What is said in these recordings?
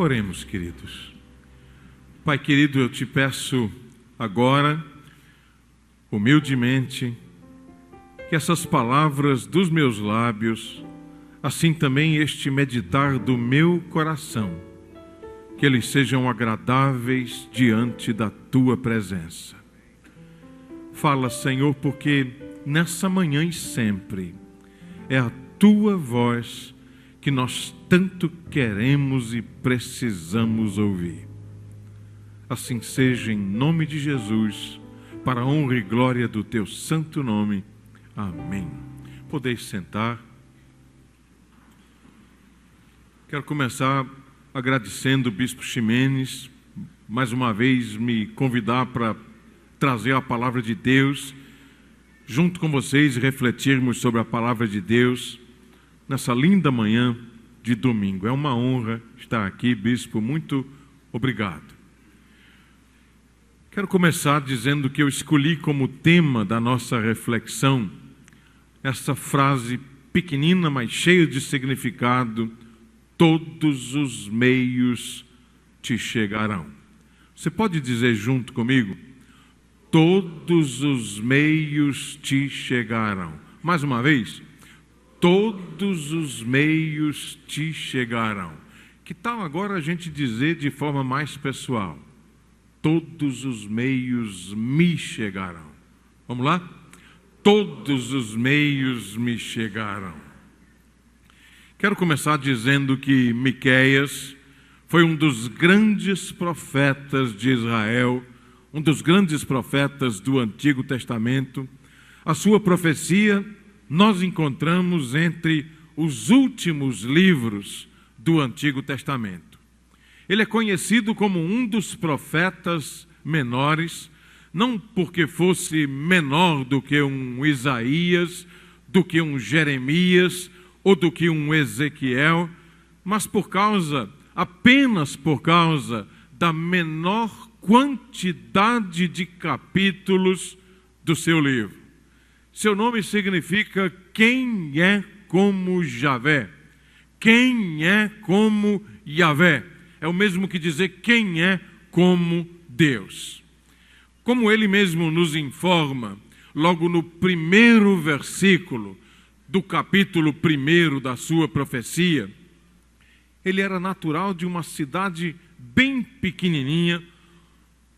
Oremos, queridos. Pai querido, eu te peço agora, humildemente, que essas palavras dos meus lábios, assim também este meditar do meu coração, que eles sejam agradáveis diante da tua presença. Fala, Senhor, porque nessa manhã e sempre é a tua voz que nós tanto queremos e precisamos ouvir. Assim seja, em nome de Jesus, para a honra e glória do teu santo nome. Amém. Podeis sentar. Quero começar agradecendo o Bispo Ximenes, mais uma vez me convidar para trazer a palavra de Deus, junto com vocês, refletirmos sobre a palavra de Deus, nessa linda manhã de domingo. É uma honra estar aqui, Bispo, muito obrigado. Quero começar dizendo que eu escolhi como tema da nossa reflexão essa frase pequenina, mas cheia de significado: todos os meios te chegarão. Você pode dizer junto comigo? Todos os meios te chegarão. Mais uma vez, todos os meios te chegarão. Que tal agora a gente dizer de forma mais pessoal? Todos os meios me chegarão. Vamos lá? Todos os meios me chegarão. Quero começar dizendo que Miqueias foi um dos grandes profetas de Israel, um dos grandes profetas do Antigo Testamento. A sua profecia nós encontramos entre os últimos livros do Antigo Testamento. Ele é conhecido como um dos profetas menores, não porque fosse menor do que um Isaías, do que um Jeremias ou do que um Ezequiel, mas apenas por causa da menor quantidade de capítulos do seu livro. Seu nome significa quem é como Javé. Quem é como Yavé. É o mesmo que dizer quem é como Deus. Como ele mesmo nos informa, logo no primeiro versículo do capítulo 1 da sua profecia, ele era natural de uma cidade bem pequenininha,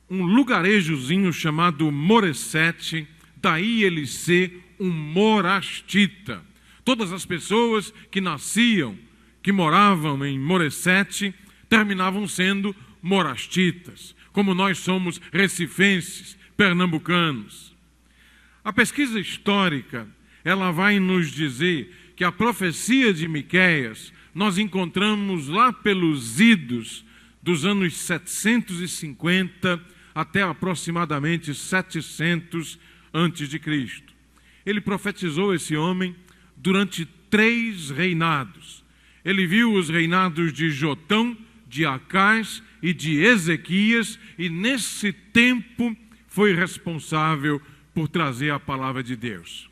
um lugarejozinho chamado Moresete, daí ele ser um morastita. Todas as pessoas que nasciam, que moravam em Moresete, terminavam sendo morastitas, como nós somos recifenses, pernambucanos. A pesquisa histórica, ela vai nos dizer que a profecia de Miqueias nós encontramos lá pelos idos dos anos 750 até aproximadamente 700 antes de Cristo. Ele profetizou, esse homem, durante 3 reinados. Ele viu os reinados de Jotão, de Acás e de Ezequias, e nesse tempo foi responsável por trazer a palavra de Deus.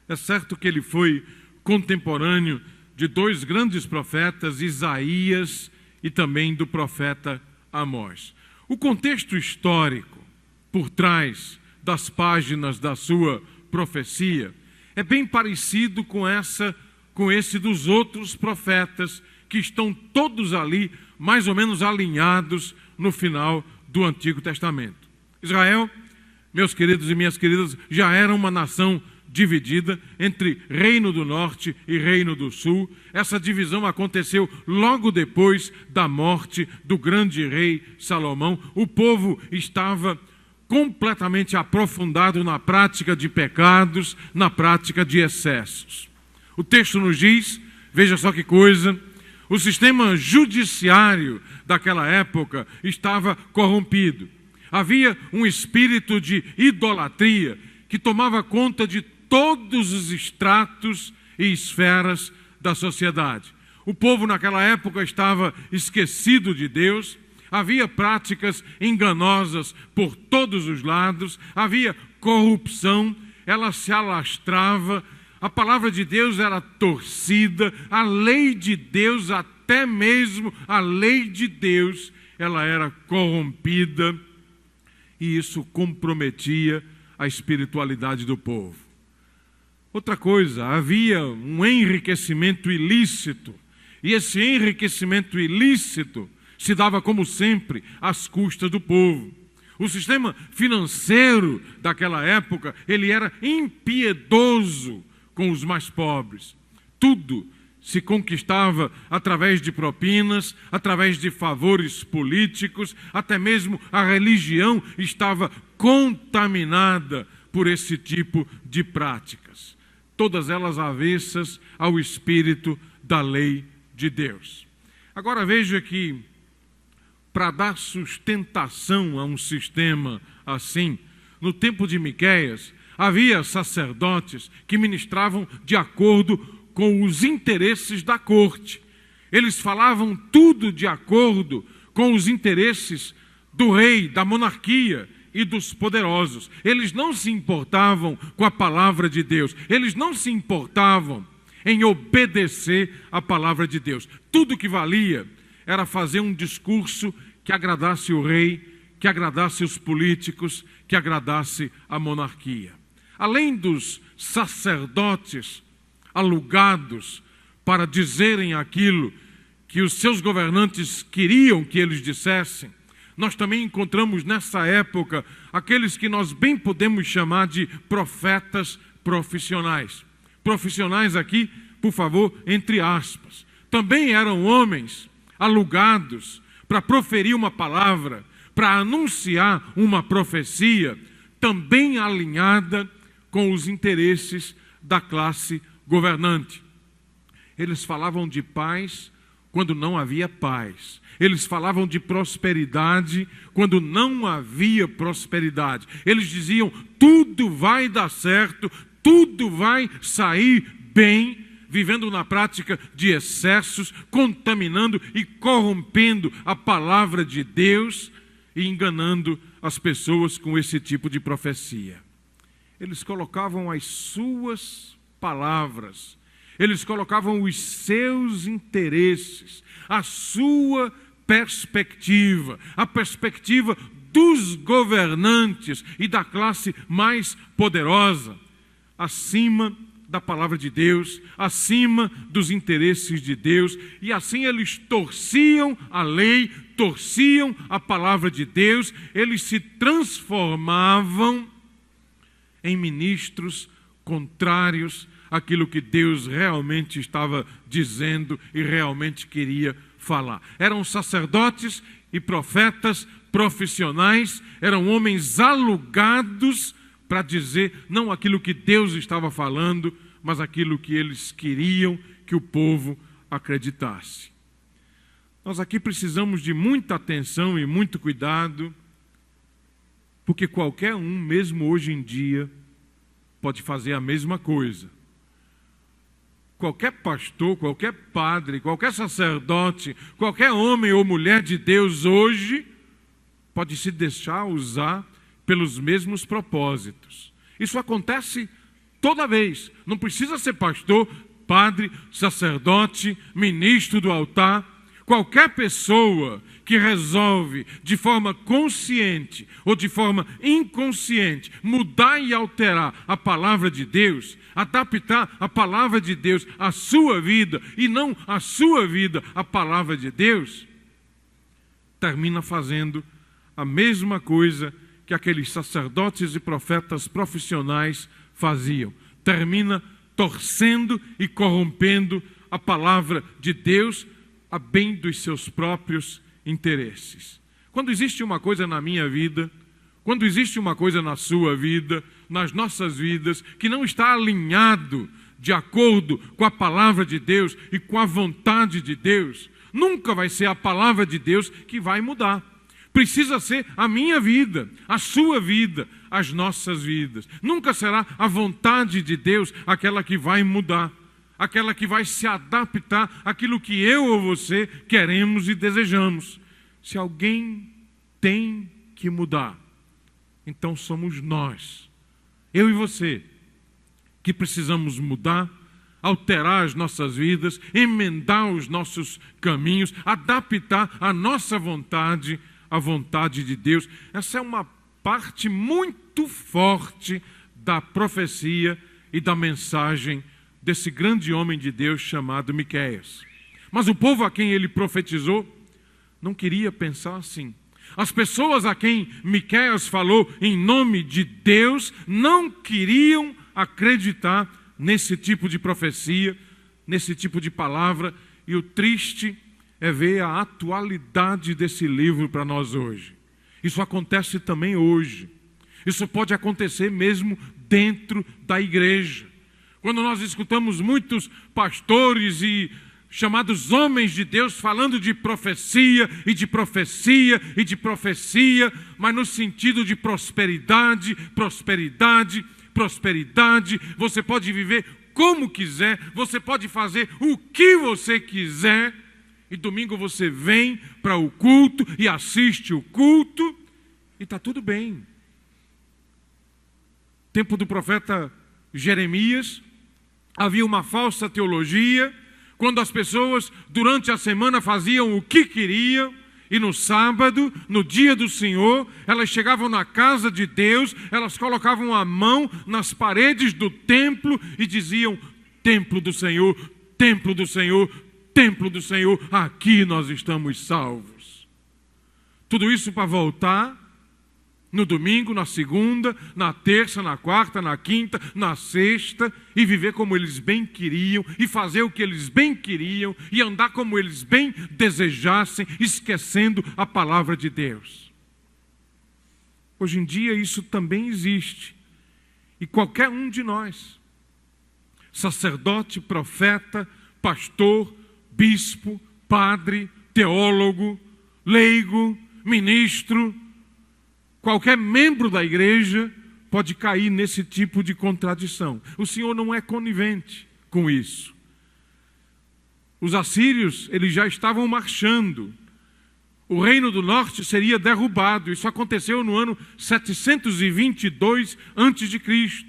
É certo que ele foi contemporâneo de 2 grandes profetas, Isaías e também do profeta Amós. O contexto histórico por trás das páginas da sua profecia é bem parecido com esse dos outros profetas que estão todos ali, mais ou menos alinhados no final do Antigo Testamento. Israel, meus queridos e minhas queridas, já era uma nação dividida entre Reino do Norte e Reino do Sul. Essa divisão aconteceu logo depois da morte do grande rei Salomão. O povo estava completamente aprofundado na prática de pecados, na prática de excessos. O texto nos diz, veja só que coisa, o sistema judiciário daquela época estava corrompido. Havia um espírito de idolatria que tomava conta de todos os estratos e esferas da sociedade. O povo naquela época estava esquecido de Deus, havia práticas enganosas por todos os lados, havia corrupção, ela se alastrava, a palavra de Deus era torcida, a lei de Deus até mesmo a lei de Deus, ela era corrompida e isso comprometia a espiritualidade do povo. Outra coisa, havia um enriquecimento ilícito, e esse enriquecimento ilícito se dava, como sempre, às custas do povo. O sistema financeiro daquela época, ele era impiedoso com os mais pobres. Tudo se conquistava através de propinas, através de favores políticos, até mesmo a religião estava contaminada por esse tipo de práticas. Todas elas avessas ao espírito da lei de Deus. Agora veja que, para dar sustentação a um sistema assim, no tempo de Miqueias, havia sacerdotes que ministravam de acordo com os interesses da corte. Eles falavam tudo de acordo com os interesses do rei, da monarquia e dos poderosos. Eles não se importavam com a palavra de Deus. Eles não se importavam em obedecer a palavra de Deus. Tudo que valia era fazer um discurso que agradasse o rei, que agradasse os políticos, que agradasse a monarquia. Além dos sacerdotes alugados para dizerem aquilo que os seus governantes queriam que eles dissessem, nós também encontramos nessa época aqueles que nós bem podemos chamar de profetas profissionais. Profissionais aqui, por favor, entre aspas. Também eram homens alugados para proferir uma palavra, para anunciar uma profecia, também alinhada com os interesses da classe governante. Eles falavam de paz quando não havia paz. Eles falavam de prosperidade quando não havia prosperidade. Eles diziam, tudo vai dar certo, tudo vai sair bem, vivendo na prática de excessos, contaminando e corrompendo a palavra de Deus e enganando as pessoas com esse tipo de profecia. Eles colocavam as suas palavras, eles colocavam os seus interesses, a sua perspectiva, a perspectiva dos governantes e da classe mais poderosa, acima da palavra de Deus, acima dos interesses de Deus, e assim eles torciam a lei, torciam a palavra de Deus, eles se transformavam em ministros contrários àquilo que Deus realmente estava dizendo e realmente queria falar. Eram sacerdotes e profetas profissionais, eram homens alugados para dizer não aquilo que Deus estava falando, mas aquilo que eles queriam que o povo acreditasse. Nós aqui precisamos de muita atenção e muito cuidado, porque qualquer um, mesmo hoje em dia, pode fazer a mesma coisa. Qualquer pastor, qualquer padre, qualquer sacerdote, qualquer homem ou mulher de Deus hoje pode se deixar usar pelos mesmos propósitos. Isso acontece toda vez. Não precisa ser pastor, padre, sacerdote, ministro do altar. Qualquer pessoa que resolve de forma consciente ou de forma inconsciente mudar e alterar a palavra de Deus, adaptar a palavra de Deus à sua vida e não a sua vida à palavra de Deus, termina fazendo a mesma coisa que aqueles sacerdotes e profetas profissionais faziam. Termina torcendo e corrompendo a palavra de Deus a bem dos seus próprios interesses. Quando existe uma coisa na minha vida, quando existe uma coisa na sua vida, nas nossas vidas, que não está alinhado de acordo com a palavra de Deus e com a vontade de Deus, nunca vai ser a palavra de Deus que vai mudar. Precisa ser a minha vida, a sua vida, as nossas vidas. Nunca será a vontade de Deus aquela que vai mudar, aquela que vai se adaptar àquilo que eu ou você queremos e desejamos. Se alguém tem que mudar, então somos nós, eu e você, que precisamos mudar alterar as nossas vidas, emendar os nossos caminhos, adaptar a nossa vontade à vontade de Deus. Essa é uma parte muito forte da profecia e da mensagem desse grande homem de Deus chamado Miqueias. Mas o povo a quem ele profetizou não queria pensar assim. As pessoas a quem Miqueias falou em nome de Deus não queriam acreditar nesse tipo de profecia, nesse tipo de palavra, e o triste é ver a atualidade desse livro para nós hoje. Isso acontece também hoje. Isso pode acontecer mesmo dentro da igreja. Quando nós escutamos muitos pastores e chamados homens de Deus falando de profecia e de profecia e de profecia, mas no sentido de prosperidade, prosperidade, prosperidade. Você pode viver como quiser, você pode fazer o que você quiser, e domingo você vem para o culto e assiste o culto e está tudo bem. Tempo do profeta Jeremias, havia uma falsa teologia, quando as pessoas durante a semana faziam o que queriam, e no sábado, no dia do Senhor, elas chegavam na casa de Deus, elas colocavam a mão nas paredes do templo e diziam: templo do Senhor, templo do Senhor, templo do Senhor, aqui nós estamos salvos. Tudo isso para voltar no domingo, na segunda, na terça, na quarta, na quinta, na sexta, e viver como eles bem queriam, e fazer o que eles bem queriam, e andar como eles bem desejassem, esquecendo a palavra de Deus. Hoje em dia isso também existe, e qualquer um de nós, sacerdote, profeta, pastor, bispo, padre, teólogo, leigo, ministro, qualquer membro da igreja pode cair nesse tipo de contradição. O Senhor não é conivente com isso. Os assírios, eles já estavam marchando. O reino do norte seria derrubado. Isso aconteceu no ano 722 a.C.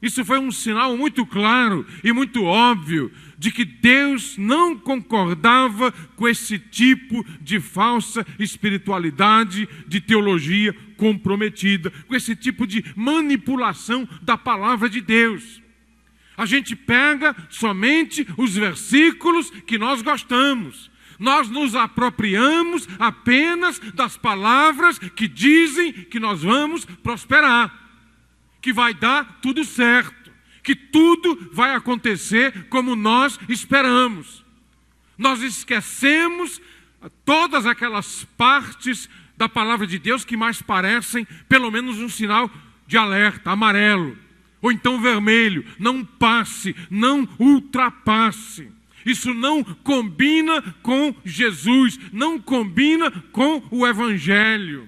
Isso foi um sinal muito claro e muito óbvio de que Deus não concordava com esse tipo de falsa espiritualidade, de teologia comprometida, com esse tipo de manipulação da palavra de Deus. A gente pega somente os versículos que nós gostamos. Nós nos apropriamos apenas das palavras que dizem que nós vamos prosperar, que vai dar tudo certo, que tudo vai acontecer como nós esperamos. Nós esquecemos todas aquelas partes da palavra de Deus que mais parecem pelo menos um sinal de alerta, amarelo, ou então vermelho. Não passe, não ultrapasse. Isso não combina com Jesus, não combina com o Evangelho.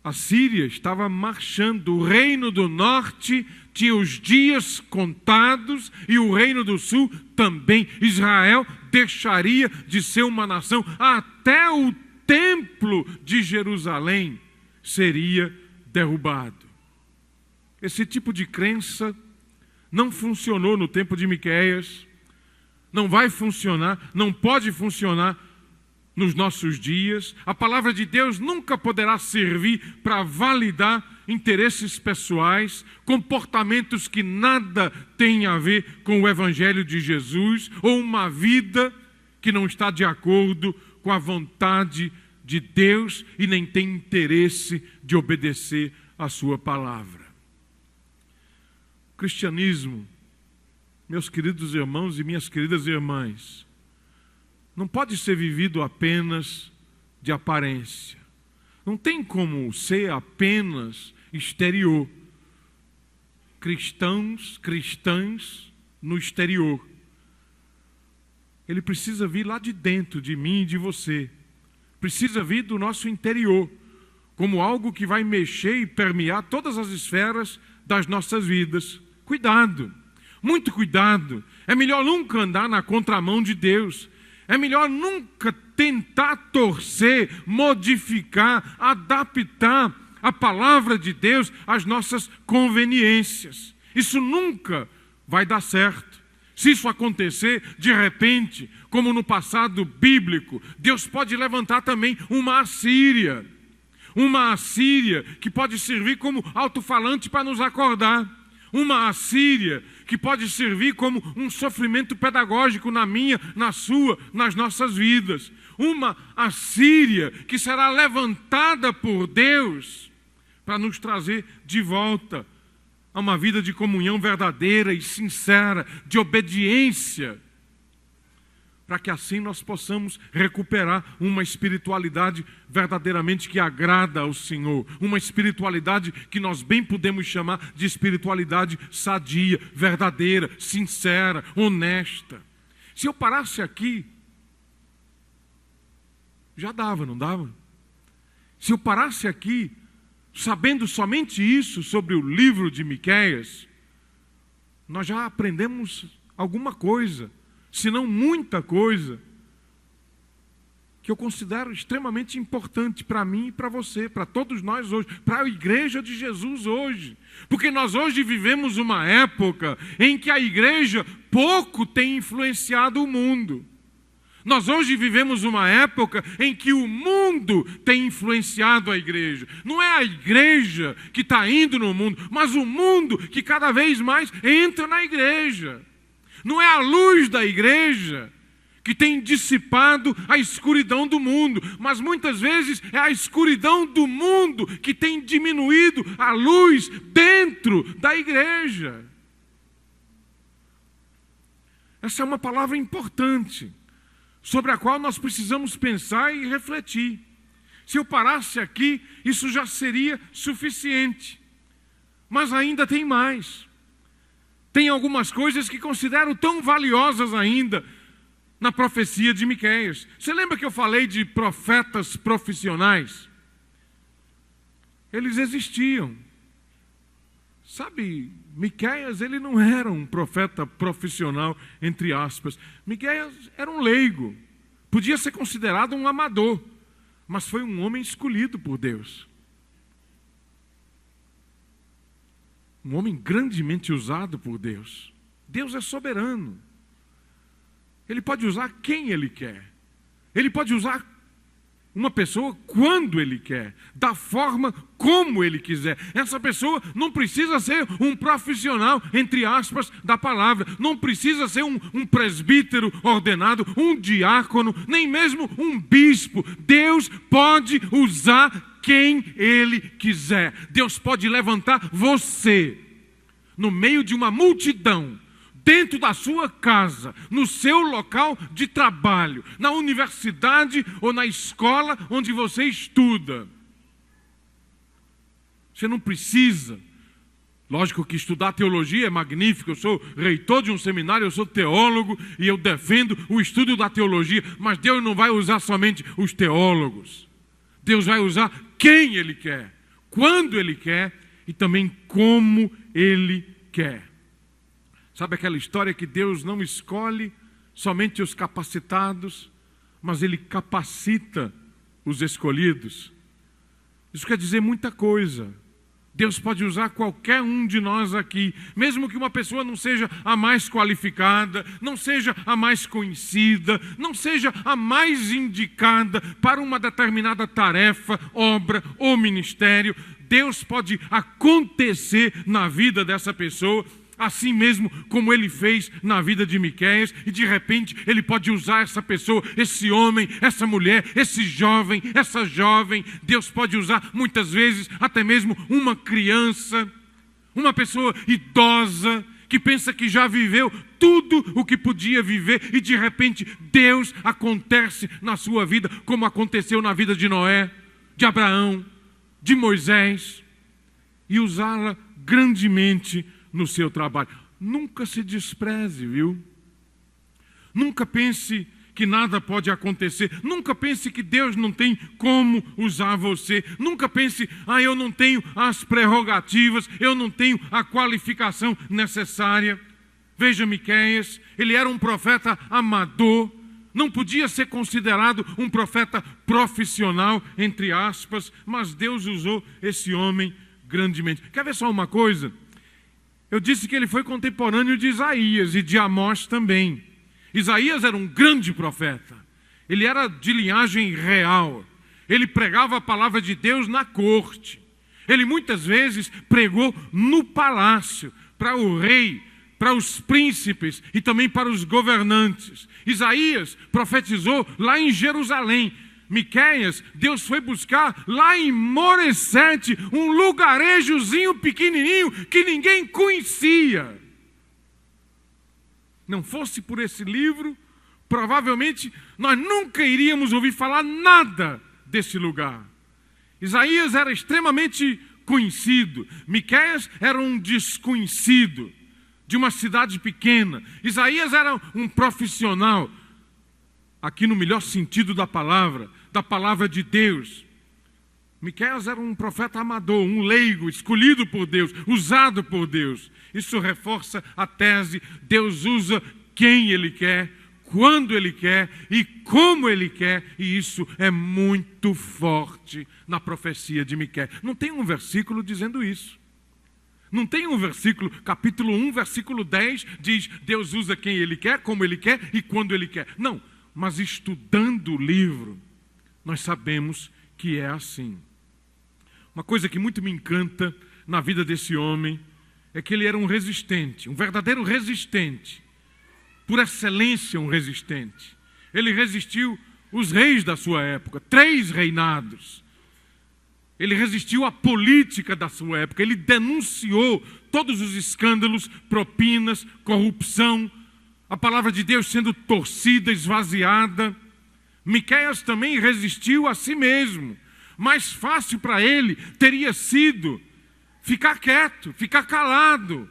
A Síria estava marchando, o reino do norte tinha os dias contados e o reino do sul também. Israel deixaria de ser uma nação, até o templo de Jerusalém seria derrubado. Esse tipo de crença não funcionou no tempo de Miqueias, não vai funcionar, não pode funcionar nos nossos dias. A palavra de Deus nunca poderá servir para validar interesses pessoais, comportamentos que nada têm a ver com o Evangelho de Jesus, ou uma vida que não está de acordo com a vontade de Deus e nem tem interesse de obedecer a sua palavra. O cristianismo, meus queridos irmãos e minhas queridas irmãs, não pode ser vivido apenas de aparência. Não tem como ser apenas exterior. Cristãs no exterior. Ele precisa vir lá de dentro, de mim e de você. Precisa vir do nosso interior, como algo que vai mexer e permear todas as esferas das nossas vidas. Cuidado, muito cuidado. É melhor nunca andar na contramão de Deus. É melhor nunca tentar torcer, modificar, adaptar a palavra de Deus às nossas conveniências. Isso nunca vai dar certo. Se isso acontecer, de repente, como no passado bíblico, Deus pode levantar também uma Assíria. Uma Assíria que pode servir como alto-falante para nos acordar. Uma Assíria que pode servir como um sofrimento pedagógico na minha, na sua, nas nossas vidas. Uma Assíria que será levantada por Deus para nos trazer de volta a uma vida de comunhão verdadeira e sincera, de obediência, para que assim nós possamos recuperar uma espiritualidade verdadeiramente que agrada ao Senhor, uma espiritualidade que nós bem podemos chamar de espiritualidade sadia, verdadeira, sincera, honesta. Se eu parasse aqui, já dava, não dava? Se eu parasse aqui, sabendo somente isso sobre o livro de Miqueias, nós já aprendemos alguma coisa, se não muita coisa, que eu considero extremamente importante para mim e para você, para todos nós hoje, para a igreja de Jesus hoje. Porque nós hoje vivemos uma época em que a igreja pouco tem influenciado o mundo. Nós hoje vivemos uma época em que o mundo tem influenciado a igreja. Não é a igreja que está indo no mundo, mas o mundo que cada vez mais entra na igreja. Não é a luz da igreja que tem dissipado a escuridão do mundo, mas muitas vezes é a escuridão do mundo que tem diminuído a luz dentro da igreja. Essa é uma palavra importante, sobre a qual nós precisamos pensar e refletir. Se eu parasse aqui, isso já seria suficiente. Mas ainda tem mais. Tem algumas coisas que considero tão valiosas ainda na profecia de Miqueias. Você lembra que eu falei de profetas profissionais? Eles existiam. Sabe, Miqueias, ele não era um profeta profissional, entre aspas. Miqueias era um leigo. Podia ser considerado um amador, mas foi um homem escolhido por Deus. Um homem grandemente usado por Deus. Deus é soberano. Ele pode usar quem Ele quer. Ele pode usar uma pessoa quando Ele quer, da forma como Ele quiser. Essa pessoa não precisa ser um profissional, entre aspas, da palavra. Não precisa ser um presbítero ordenado, um diácono, nem mesmo um bispo. Deus pode usar quem Ele quiser. Deus pode levantar você no meio de uma multidão, dentro da sua casa, no seu local de trabalho, na universidade ou na escola onde você estuda. Você não precisa. Lógico que estudar teologia é magnífico. Eu sou reitor de um seminário, eu sou teólogo e eu defendo o estudo da teologia. Mas Deus não vai usar somente os teólogos. Deus vai usar quem Ele quer, quando Ele quer e também como Ele quer. Sabe aquela história que Deus não escolhe somente os capacitados, mas Ele capacita os escolhidos? Isso quer dizer muita coisa. Deus pode usar qualquer um de nós aqui, mesmo que uma pessoa não seja a mais qualificada, não seja a mais conhecida, não seja a mais indicada para uma determinada tarefa, obra ou ministério. Deus pode acontecer na vida dessa pessoa, assim mesmo como Ele fez na vida de Miqueias, e de repente Ele pode usar essa pessoa, esse homem, essa mulher, esse jovem, essa jovem. Deus pode usar muitas vezes até mesmo uma criança, uma pessoa idosa, que pensa que já viveu tudo o que podia viver, e de repente Deus acontece na sua vida, como aconteceu na vida de Noé, de Abraão, de Moisés, e usá-la grandemente no seu trabalho. Nunca se despreze, viu? Nunca pense que nada pode acontecer. Nunca pense que Deus não tem como usar você. Nunca pense, eu não tenho as prerrogativas, eu não tenho a qualificação necessária. Veja Miqueias, ele era um profeta amador, não podia ser considerado um profeta profissional, entre aspas, mas Deus usou esse homem grandemente. Quer ver só uma coisa? Eu disse que ele foi contemporâneo de Isaías e de Amós também. Isaías era um grande profeta. Ele era de linhagem real. Ele pregava a palavra de Deus na corte. Ele muitas vezes pregou no palácio, para o rei, para os príncipes e também para os governantes. Isaías profetizou lá em Jerusalém. Miqueias, Deus foi buscar lá em Moresete, um lugarejozinho pequenininho que ninguém conhecia. Não fosse por esse livro, provavelmente nós nunca iríamos ouvir falar nada desse lugar. Isaías era extremamente conhecido. Miqueias era um desconhecido de uma cidade pequena. Isaías era um profissional, aqui no melhor sentido da palavra de Deus. Miqueias era um profeta amador, um leigo, escolhido por Deus, usado por Deus. Isso reforça a tese: Deus usa quem Ele quer, quando Ele quer e como Ele quer, e isso é muito forte na profecia de Miqueias. Não tem um versículo dizendo isso. Não tem um versículo, capítulo 1, versículo 10, diz: Deus usa quem Ele quer, como Ele quer e quando Ele quer. Não, mas estudando o livro, nós sabemos que é assim. Uma coisa que muito me encanta na vida desse homem é que ele era um resistente, um verdadeiro resistente. Por excelência, um resistente. Ele resistiu os reis da sua época, 3 reinados. Ele resistiu à política da sua época. Ele denunciou todos os escândalos, propinas, corrupção, a palavra de Deus sendo torcida, esvaziada. Miqueias também resistiu a si mesmo. Mais fácil para ele teria sido ficar quieto, ficar calado,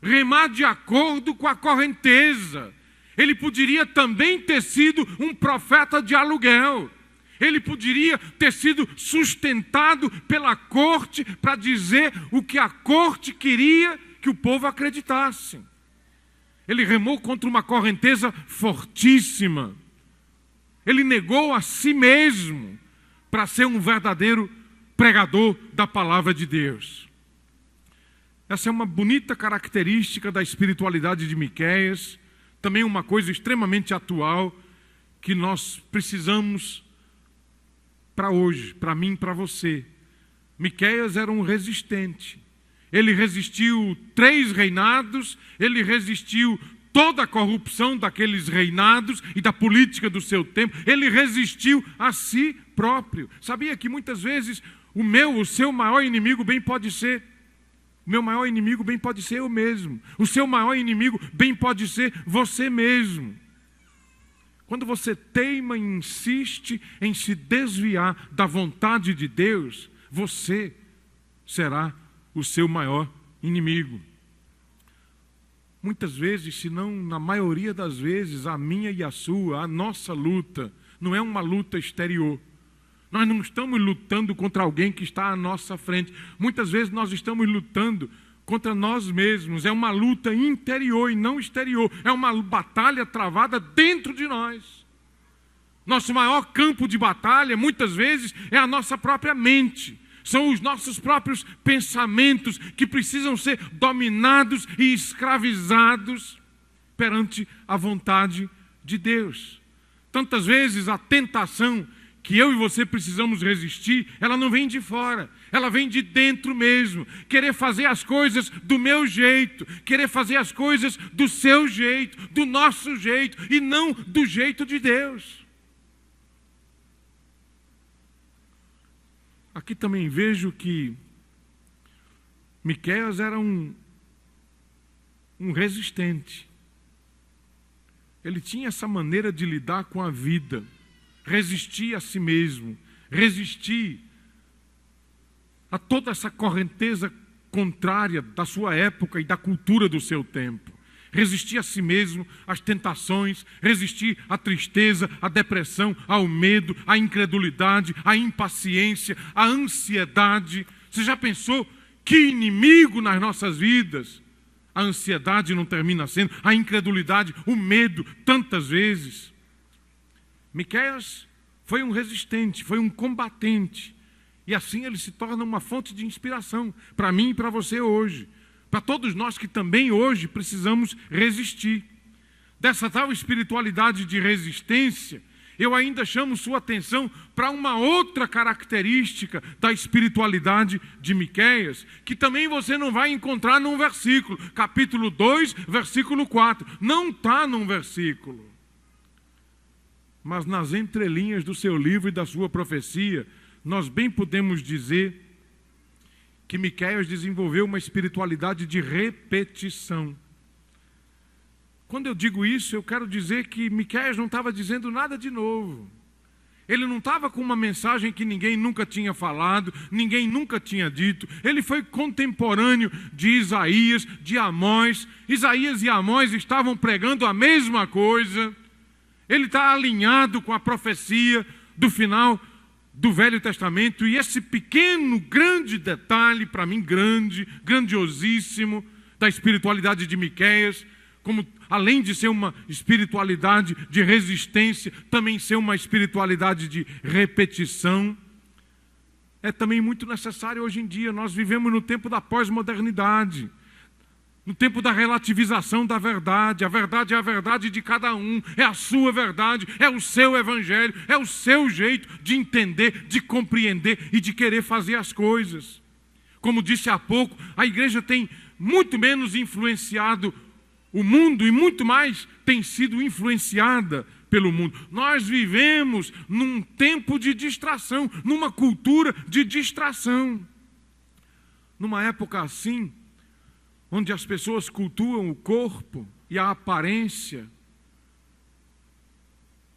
remar de acordo com a correnteza. Ele poderia também ter sido um profeta de aluguel. Ele poderia ter sido sustentado pela corte para dizer o que a corte queria que o povo acreditasse. Ele remou contra uma correnteza fortíssima. Ele negou a si mesmo para ser um verdadeiro pregador da palavra de Deus. Essa é uma bonita característica da espiritualidade de Miqueias, também uma coisa extremamente atual que nós precisamos para hoje, para mim e para você. Miqueias era um resistente. Ele resistiu 3 reinados, ele resistiu toda a corrupção daqueles reinados e da política do seu tempo. Ele resistiu a si próprio. Sabia que muitas vezes o seu maior inimigo bem pode ser o meu maior inimigo bem pode ser eu mesmo. O seu maior inimigo bem pode ser você mesmo. Quando você teima e insiste em se desviar da vontade de Deus, você será o seu maior inimigo. Muitas vezes, se não na maioria das vezes, a minha e a sua, a nossa luta, não é uma luta exterior. Nós não estamos lutando contra alguém que está à nossa frente. Muitas vezes nós estamos lutando contra nós mesmos. É uma luta interior e não exterior. É uma batalha travada dentro de nós. Nosso maior campo de batalha, muitas vezes, é a nossa própria mente. São os nossos próprios pensamentos que precisam ser dominados e escravizados perante a vontade de Deus. Tantas vezes a tentação que eu e você precisamos resistir, ela não vem de fora, ela vem de dentro mesmo. Querer fazer as coisas do meu jeito, querer fazer as coisas do seu jeito, do nosso jeito, e não do jeito de Deus. Aqui também vejo que Miqueias era um resistente. Ele tinha essa maneira de lidar com a vida, resistir a si mesmo, resistir a toda essa correnteza contrária da sua época e da cultura do seu tempo. Resistir a si mesmo, às tentações, resistir à tristeza, à depressão, ao medo, à incredulidade, à impaciência, à ansiedade. Você já pensou que inimigo nas nossas vidas a ansiedade não termina sendo, a incredulidade, o medo, tantas vezes? Miqueias foi um resistente, foi um combatente. E assim ele se torna uma fonte de inspiração para mim e para você hoje. para todos nós que também hoje precisamos resistir. Dessa tal espiritualidade de resistência, eu ainda chamo sua atenção para uma outra característica da espiritualidade de Miqueias, que também você não vai encontrar num versículo, capítulo 2, versículo 4. Não está num versículo. Mas nas entrelinhas do seu livro e da sua profecia, nós bem podemos dizer que Miqueias desenvolveu uma espiritualidade de repetição. Quando eu digo isso, eu quero dizer que Miqueias não estava dizendo nada de novo. Ele não estava com uma mensagem que ninguém nunca tinha falado, ninguém nunca tinha dito. Ele foi contemporâneo de Isaías, de Amós. Isaías e Amós estavam pregando a mesma coisa. Ele está alinhado com a profecia do final do Velho Testamento. E esse pequeno, grande detalhe, para mim grandiosíssimo, da espiritualidade de Miqueias, como além de ser uma espiritualidade de resistência, também ser uma espiritualidade de repetição, é também muito necessário hoje em dia. Nós vivemos no tempo da pós-modernidade, no tempo da relativização da verdade. A verdade é a verdade de cada um, é a sua verdade, é o seu evangelho, é o seu jeito de entender, de compreender e de querer fazer as coisas. Como disse há pouco, a igreja tem muito menos influenciado o mundo e muito mais tem sido influenciada pelo mundo. Nós vivemos num tempo de distração, numa cultura de distração. Numa época assim, onde as pessoas cultuam o corpo e a aparência,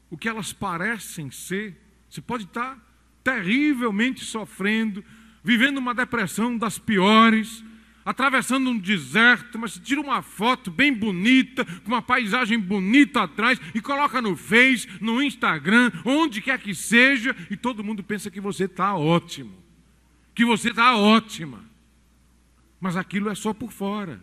o que elas parecem ser, você pode estar terrivelmente sofrendo, vivendo uma depressão das piores, atravessando um deserto, mas tira uma foto bem bonita, com uma paisagem bonita atrás, e coloca no Face, no Instagram, onde quer que seja, e todo mundo pensa que você está ótimo, que você está ótima. Mas aquilo é só por fora.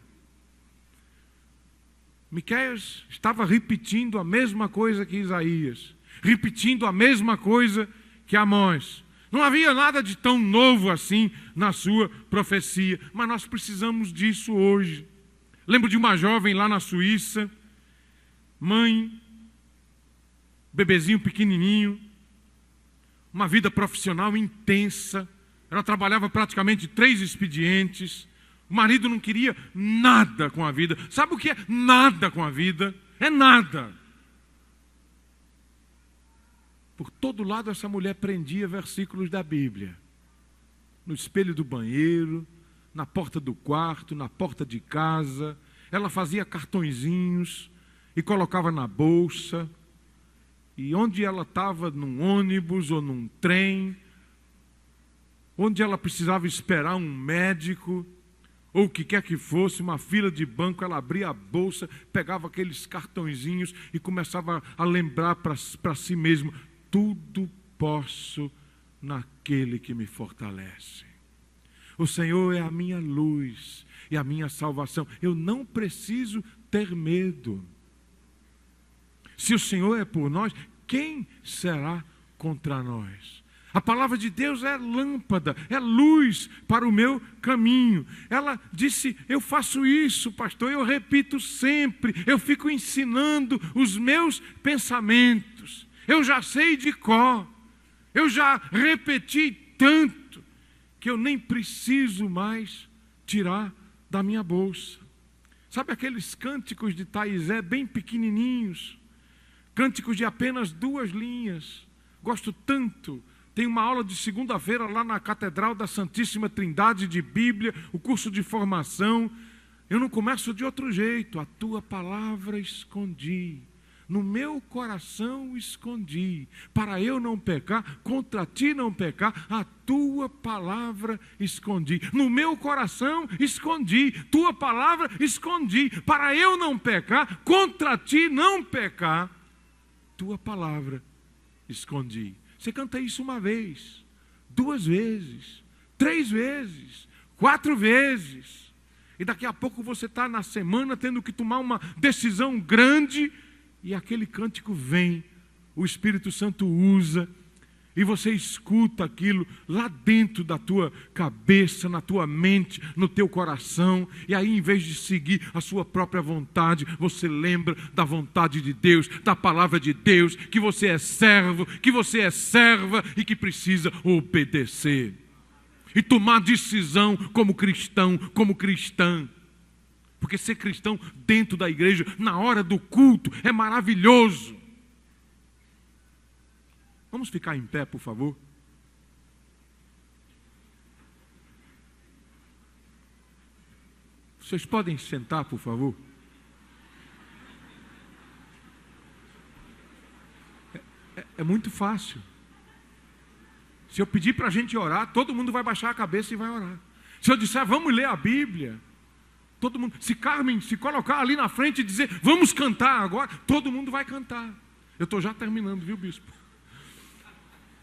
Miqueias estava repetindo a mesma coisa que Isaías, repetindo a mesma coisa que Amós. Não havia nada de tão novo assim na sua profecia, mas nós precisamos disso hoje. Lembro de uma jovem lá na Suíça, mãe, bebezinho pequenininho, uma vida profissional intensa. Ela trabalhava praticamente 3 expedientes. O marido não queria nada com a vida. Sabe o que é nada com a vida? É nada. Por todo lado essa mulher prendia versículos da Bíblia. No espelho do banheiro, na porta do quarto, na porta de casa. Ela fazia cartõezinhos e colocava na bolsa. E onde ela estava, num ônibus ou num trem, onde ela precisava esperar um médico, ou o que quer que fosse, uma fila de banco, ela abria a bolsa, pegava aqueles cartõezinhos e começava a lembrar para si mesma: tudo posso naquele que me fortalece. O Senhor é a minha luz e a minha salvação. Eu não preciso ter medo. Se o Senhor é por nós, quem será contra nós? A palavra de Deus é lâmpada, é luz para o meu caminho. Ela disse: eu faço isso, pastor, eu repito sempre, eu fico ensinando os meus pensamentos. Eu já sei de cor, eu já repeti tanto, que eu nem preciso mais tirar da minha bolsa. Sabe aqueles cânticos de Taizé, bem pequenininhos, cânticos de apenas 2 linhas, gosto tanto. Tem uma aula de segunda-feira lá na Catedral da Santíssima Trindade de Bíblia, o curso de formação. Eu não começo de outro jeito. A tua palavra escondi, no meu coração escondi, para eu não pecar, contra ti não pecar, a tua palavra escondi. No meu coração escondi, tua palavra escondi, para eu não pecar, contra ti não pecar, tua palavra escondi. Você canta isso 1 vez, 2 vezes, 3 vezes, 4 vezes. E daqui a pouco você está na semana tendo que tomar uma decisão grande e aquele cântico vem, o Espírito Santo usa E você escuta aquilo lá dentro da tua cabeça, na tua mente, no teu coração. E aí, em vez de seguir a sua própria vontade, você lembra da vontade de Deus, da palavra de Deus, que você é servo, que você é serva e que precisa obedecer. E tomar decisão como cristão, como cristã. Porque ser cristão dentro da igreja, na hora do culto, é maravilhoso. Vamos ficar em pé, por favor? Vocês podem sentar, por favor? É muito fácil. Se eu pedir para a gente orar, todo mundo vai baixar a cabeça e vai orar. Se eu disser, vamos ler a Bíblia, todo mundo, se Carmen se colocar ali na frente e dizer, vamos cantar agora, todo mundo vai cantar. Eu estou já terminando, viu, bispo?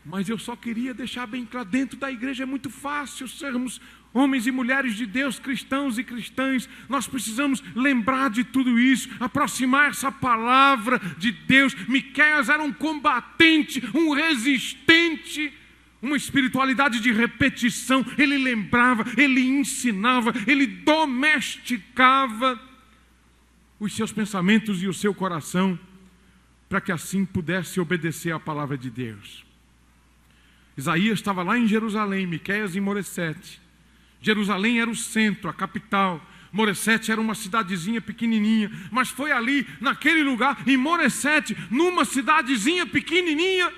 Mas eu só queria deixar bem claro, dentro da igreja é muito fácil sermos homens e mulheres de Deus, cristãos e cristãs. Nós precisamos lembrar de tudo isso, aproximar essa palavra de Deus. Miqueias era um combatente, um resistente, uma espiritualidade de repetição. Ele lembrava, ele ensinava, ele domesticava os seus pensamentos e o seu coração, para que assim pudesse obedecer à palavra de Deus. Isaías estava lá em Jerusalém, Miqueias em Moresete. Jerusalém era o centro, a capital. Moresete era uma cidadezinha pequenininha. Mas foi ali, naquele lugar, em Moresete, numa cidadezinha pequenininha,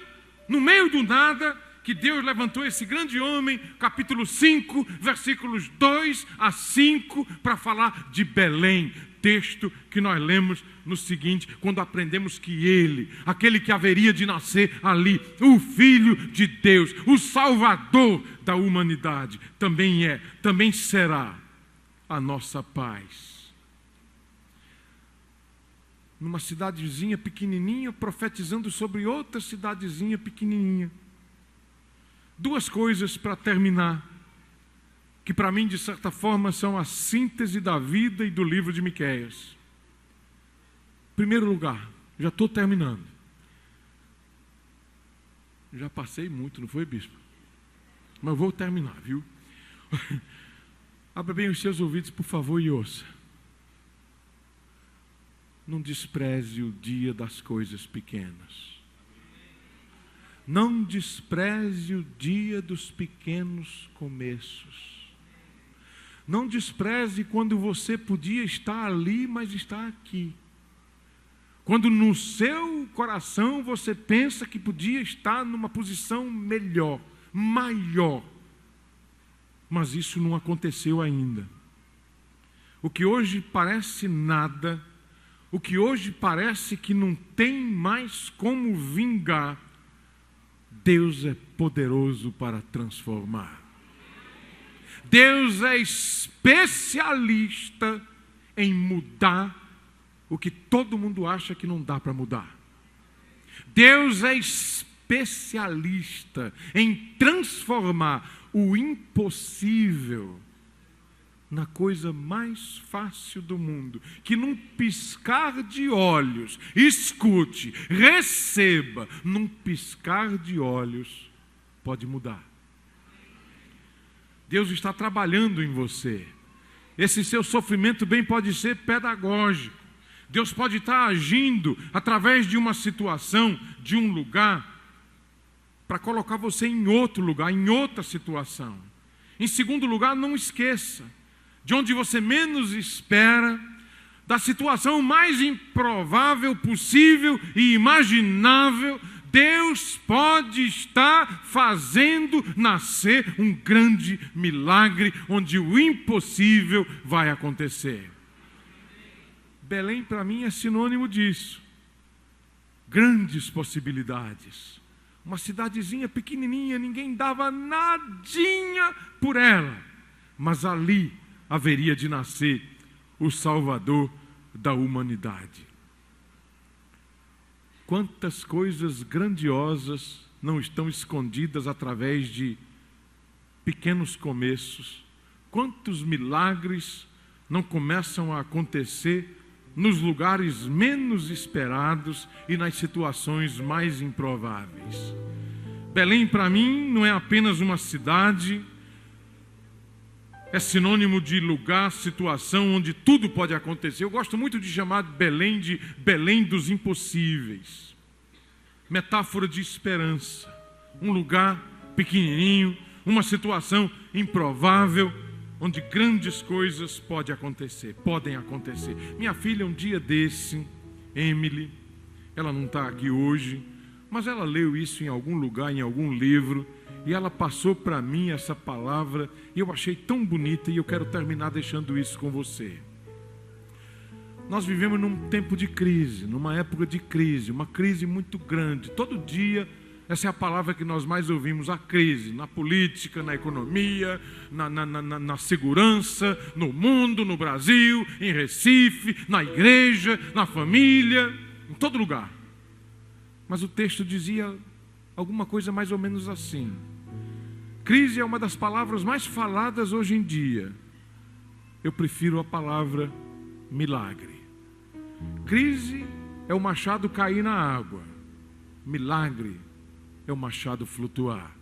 no meio do nada, que Deus levantou esse grande homem, capítulo 5, versículos 2 a 5, para falar de Belém. Texto que nós lemos no seguinte, quando aprendemos que ele, aquele que haveria de nascer ali, o Filho de Deus, o Salvador da humanidade, também será a nossa paz. Numa cidadezinha pequenininha, profetizando sobre outra cidadezinha pequenininha. Duas coisas para terminar, que para mim, de certa forma, são a síntese da vida e do livro de Miqueias. Em primeiro lugar, já estou terminando. Já passei muito, não foi, bispo? Mas eu vou terminar, viu? Abra bem os seus ouvidos, por favor, e ouça. Não despreze o dia das coisas pequenas. Não despreze o dia dos pequenos começos. Não despreze quando você podia estar ali, mas está aqui. Quando no seu coração você pensa que podia estar numa posição melhor, maior. Mas isso não aconteceu ainda. O que hoje parece nada, o que hoje parece que não tem mais como vingar, Deus é poderoso para transformar. Deus é especialista em mudar o que todo mundo acha que não dá para mudar. Deus é especialista em transformar o impossível na coisa mais fácil do mundo, que num piscar de olhos, escute, receba, num piscar de olhos, pode mudar. Deus está trabalhando em você. Esse seu sofrimento bem pode ser pedagógico. Deus pode estar agindo através de uma situação, de um lugar, para colocar você em outro lugar, em outra situação. Em segundo lugar, não esqueça, de onde você menos espera, da situação mais improvável possível e imaginável, Deus pode estar fazendo nascer um grande milagre, onde o impossível vai acontecer. Belém para mim é sinônimo disso. Grandes possibilidades. Uma cidadezinha pequenininha, ninguém dava nadinha por ela. Mas ali haveria de nascer o Salvador da humanidade. Quantas coisas grandiosas não estão escondidas através de pequenos começos. Quantos milagres não começam a acontecer nos lugares menos esperados e nas situações mais improváveis. Belém, para mim, não é apenas uma cidade, é sinônimo de lugar, situação onde tudo pode acontecer. Eu gosto muito de chamar Belém de Belém dos impossíveis. Metáfora de esperança. Um lugar pequenininho, uma situação improvável, onde grandes coisas podem acontecer. Minha filha, um dia desse, Emily, ela não está aqui hoje, mas ela leu isso em algum lugar, em algum livro, e ela passou para mim essa palavra, e eu achei tão bonita, e eu quero terminar deixando isso com você. Nós vivemos num tempo de crise, numa época de crise, uma crise muito grande. Todo dia, essa é a palavra que nós mais ouvimos, a crise, na política, na economia, na segurança, no mundo, no Brasil, em Recife, na igreja, na família, em todo lugar. Mas o texto dizia alguma coisa mais ou menos assim. Crise é uma das palavras mais faladas hoje em dia. Eu prefiro a palavra milagre. Crise é o machado cair na água. Milagre é o machado flutuar.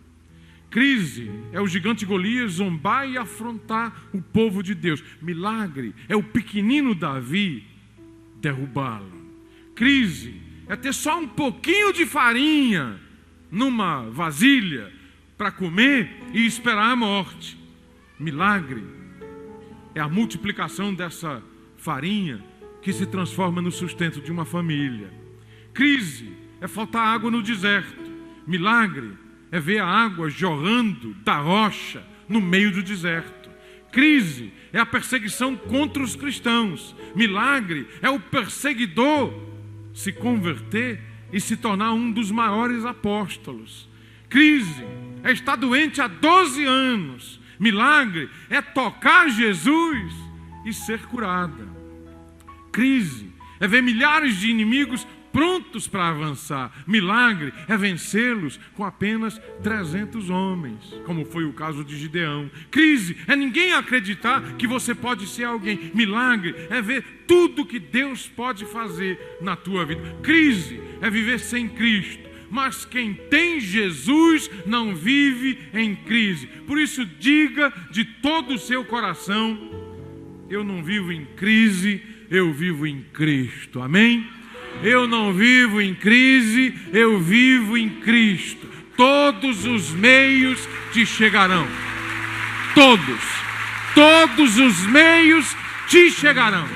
Crise é o gigante Golias zombar e afrontar o povo de Deus. Milagre é o pequenino Davi derrubá-lo. Crise é ter só um pouquinho de farinha numa vasilha para comer e esperar a morte. Milagre é a multiplicação dessa farinha que se transforma no sustento de uma família. Crise é faltar água no deserto. Milagre é ver a água jorrando da rocha no meio do deserto. Crise é a perseguição contra os cristãos. Milagre é o perseguidor se converter e se tornar um dos maiores apóstolos. Crise é estar doente há 12 anos. Milagre é tocar Jesus e ser curada. Crise é ver milhares de inimigos prontos para avançar. Milagre é vencê-los com apenas 300 homens, como foi o caso de Gideão. Crise é ninguém acreditar que você pode ser alguém. Milagre é ver tudo que Deus pode fazer na tua vida. Crise é viver sem Cristo. Mas quem tem Jesus não vive em crise. Por isso diga de todo o seu coração: eu não vivo em crise, eu vivo em Cristo. Amém? Eu não vivo em crise, eu vivo em Cristo. Todos os meios te chegarão. Todos os meios te chegarão.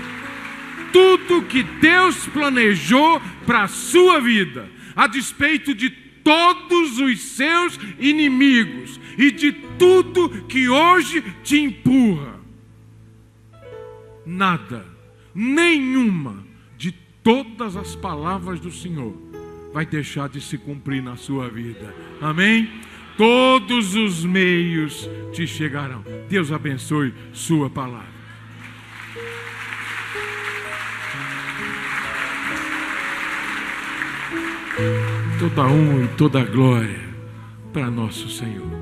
Tudo que Deus planejou para a sua vida, a despeito de todos os seus inimigos e de tudo que hoje te empurra, nada, nenhuma de todas as palavras do Senhor vai deixar de se cumprir na sua vida. Amém? Todos os meios te chegarão. Deus abençoe sua palavra. Toda honra e toda glória para nosso Senhor.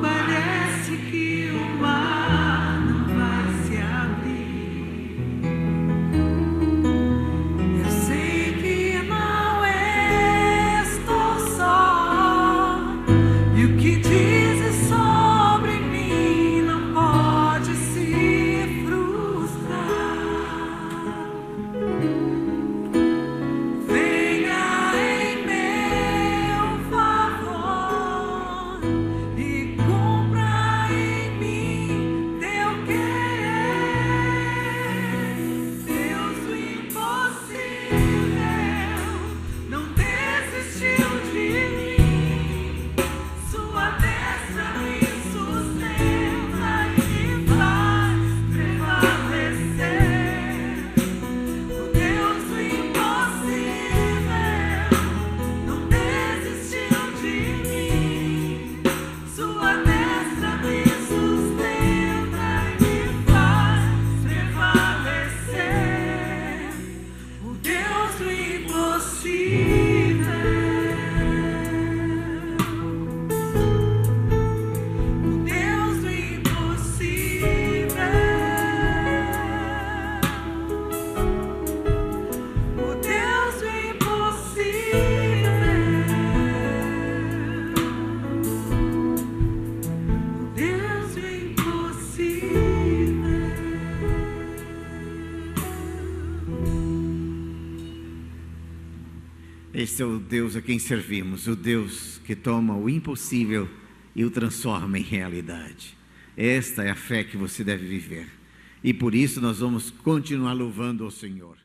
Parece Esse é o Deus a quem servimos, o Deus que toma o impossível e o transforma em realidade. Esta é a fé que você deve viver. E por isso nós vamos continuar louvando ao Senhor.